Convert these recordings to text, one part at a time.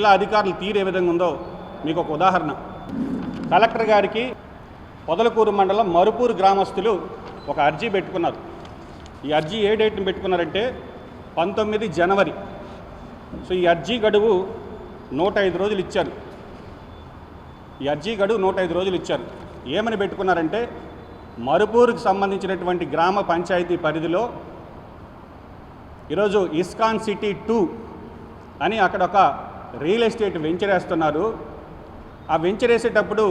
జిల్లా అధికారులు తీరు ఏ విధంగా ఉందో మీకు ఒక ఉదాహరణ. కలెక్టర్ గారికి పొదలకూరు మండలం మరుపూరు గ్రామస్తులు ఒక అర్జీ పెట్టుకున్నారు. ఈ అర్జీ ఏ డేట్ని పెట్టుకున్నారంటే 19 జనవరి. సో ఈ అర్జీ గడువు 105 రోజులు ఇచ్చారు. ఈ అర్జీ గడువు 105 రోజులు ఇచ్చారు. ఏమని పెట్టుకున్నారంటే మరుపూరుకు సంబంధించినటువంటి గ్రామ పంచాయతీ పరిధిలో ఈరోజు ఇస్కాన్ సిటీ 2 అని అక్కడ ఒక రియల్ ఎస్టేట్ వెంచర్ వేస్తున్నారు. ఆ వెంచర్ వేసేటప్పుడు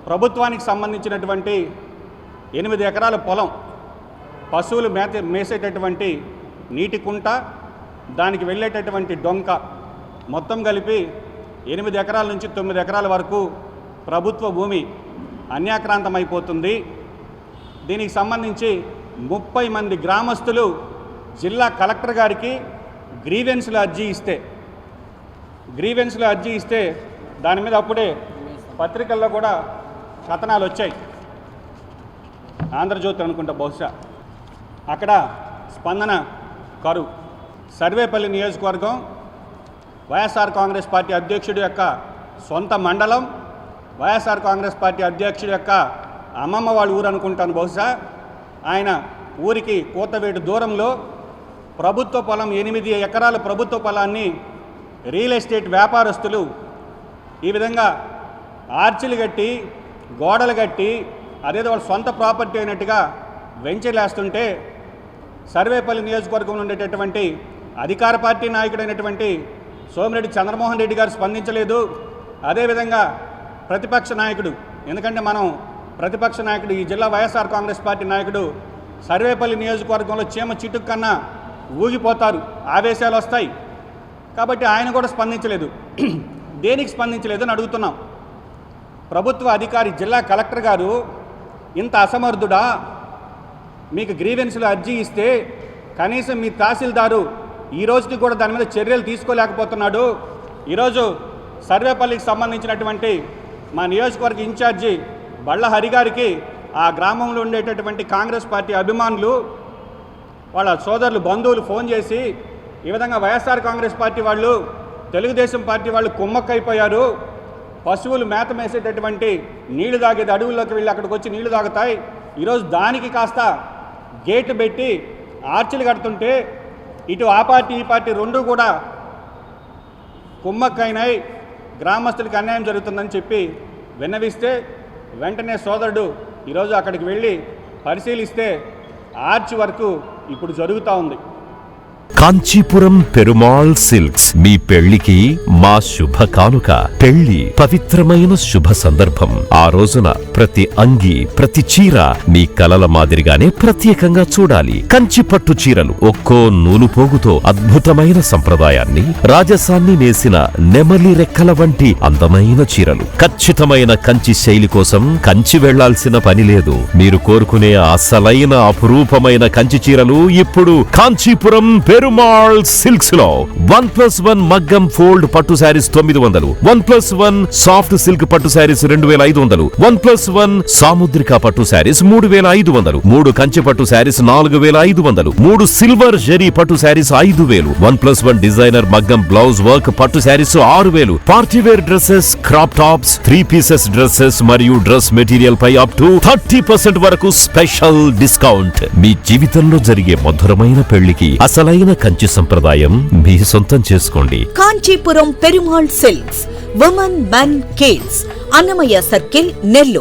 ప్రభుత్వానికి సంబంధించినటువంటి 8 ఎకరాల పొలం, పశువులు మేసేటటువంటి నీటి కుంట, దానికి వెళ్ళేటటువంటి డొంక మొత్తం కలిపి 8 ఎకరాల నుంచి 9 ఎకరాల వరకు ప్రభుత్వ భూమి అన్యాక్రాంతమైపోతుంది. దీనికి సంబంధించి 30 మంది గ్రామస్తులు జిల్లా కలెక్టర్ గారికి గ్రీవెన్స్లో అర్జీ ఇస్తే దాని మీద అప్పుడే పత్రికల్లో కూడా కథనాలు వచ్చాయి. ఆంధ్రజ్యోతి అనుకుంటా బహుశా. అక్కడ స్పందన కరువు. సర్వేపల్లి నియోజకవర్గం వైఎస్ఆర్ కాంగ్రెస్ పార్టీ అధ్యక్షుడి యొక్క సొంత మండలం, వైఎస్ఆర్ కాంగ్రెస్ పార్టీ అధ్యక్షుడి యొక్క అమ్మమ్మ వాళ్ళ ఊరు అనుకుంటాను బహుశా. ఆయన ఊరికి కోతవేటు దూరంలో ప్రభుత్వ పొలం 8 ఎకరాల ప్రభుత్వ పొలాన్ని రియల్ ఎస్టేట్ వ్యాపారస్తులు ఈ విధంగా ఆర్చిలు కట్టి, గోడలు కట్టి, అదేదో వాళ్ళ సొంత ప్రాపర్టీ అయినట్టుగా వెంచర్లు వేస్తుంటే సర్వేపల్లి నియోజకవర్గంలో ఉండేటటువంటి అధికార పార్టీ నాయకుడైనటువంటి సోమిరెడ్డి చంద్రమోహన్ రెడ్డి గారు స్పందించలేదు. అదేవిధంగా ప్రతిపక్ష నాయకుడు, ఎందుకంటే మనం ప్రతిపక్ష నాయకుడు, ఈ జిల్లా వైఎస్ఆర్ కాంగ్రెస్ పార్టీ నాయకుడు సర్వేపల్లి నియోజకవర్గంలో చీమ చిటుకు కన్నా ఊగిపోతారు, ఆవేశాలు వస్తాయి. కాబట్టి ఆయన కూడా స్పందించలేదు. దేనికి స్పందించలేదు అని అడుగుతున్నాం. ప్రభుత్వ అధికారి జిల్లా కలెక్టర్ గారు ఇంత అసమర్థుడా? మీకు గ్రీవెన్స్లో అర్జీ ఇస్తే కనీసం మీ తహసీల్దారు ఈ రోజుకి కూడా దాని మీద చర్యలు తీసుకోలేకపోతున్నాడు. ఈరోజు సర్వేపల్లికి సంబంధించినటువంటి మా నియోజకవర్గ ఇన్ఛార్జి బళ్ళ హరిగారికి ఆ గ్రామంలో ఉండేటటువంటి కాంగ్రెస్ పార్టీ అభిమానులు, వాళ్ళ సోదరులు, బంధువులు ఫోన్ చేసి ఈ విధంగా వైఎస్ఆర్ కాంగ్రెస్ పార్టీ వాళ్ళు, తెలుగుదేశం పార్టీ వాళ్ళు కుమ్మక్కైపోయారు, పశువులు మేత మేసేటటువంటి నీళ్లు తాగేది అడవుల్లోకి వెళ్ళి అక్కడికి వచ్చి నీళ్లు తాగుతాయి, ఈరోజు దానికి కాస్త గేటు పెట్టి ఆర్చిలు కడుతుంటే ఇటు ఆ పార్టీ ఈ పార్టీ రెండు కూడా కుమ్మక్కైనాయి, గ్రామస్తులకి అన్యాయం జరుగుతుందని చెప్పి విన్నవిస్తే వెంటనే సోదరుడు ఈరోజు అక్కడికి వెళ్ళి పరిశీలిస్తే ఆర్చ్ వరకు ఇప్పుడు జరుగుతూ ఉంది. కాంచీపురం పెరుమాళ్ సిల్క్స్ మీ పెళ్లికి మా శుభ కానుక. పెళ్లి పవిత్రమైన శుభ సందర్భం. ఆ రోజున ప్రతి అంగి, ప్రతి చీర మీ కలల మాదిరిగానే ప్రత్యేకంగా చూడాలి. కంచి పట్టు చీరలు ఒక్కో నూలు పోగుతో అద్భుతమైన సంప్రదాయాన్ని, రాజసాన్ని నేసిన నెమలి రెక్కల వంటి అందమైన చీరలు. ఖచ్చితమైన కంచి శైలి కోసం కంచి వెళ్లాల్సిన పని లేదు. మీరు కోరుకునే అసలైన అపురూపమైన కంచి చీరలు ఇప్పుడు కాంచీపురం పెరుమాళ్ సిల్క్స్ లో 1+1 మగ్గం ఫోల్డ్ పట్టు శారీస్ 900, 1+1 సాఫ్ట్ సిల్క్ పట్టు శారీస్ 2500, 1+1 సాముద్రిక పట్టు శారీస్ 3500, 3 కంచి పట్టు శారీస్ 4500, 3 సిల్వర్ జరీ పట్టు శారీస్ 5000, 1+1 డిజైనర్ మగ్గం బ్లౌజ్ వర్క్ పట్టు sarees 6000, party wear dresses, crop tops, 3 pieces dresses మరియు డ్రెస్ మెటీరియల్ పై అప్ టు 30% వరకు స్పెషల్ డిస్కౌంట్. మీ జీవితంలో జరిగే మధురమైన పెళ్లికి అసలైన కంచి సంప్రదాయం మీ సొంతం చేసుకోండి. Kanchipuram Perumal silks, women, men, kids, Annamayya circle, Nellore.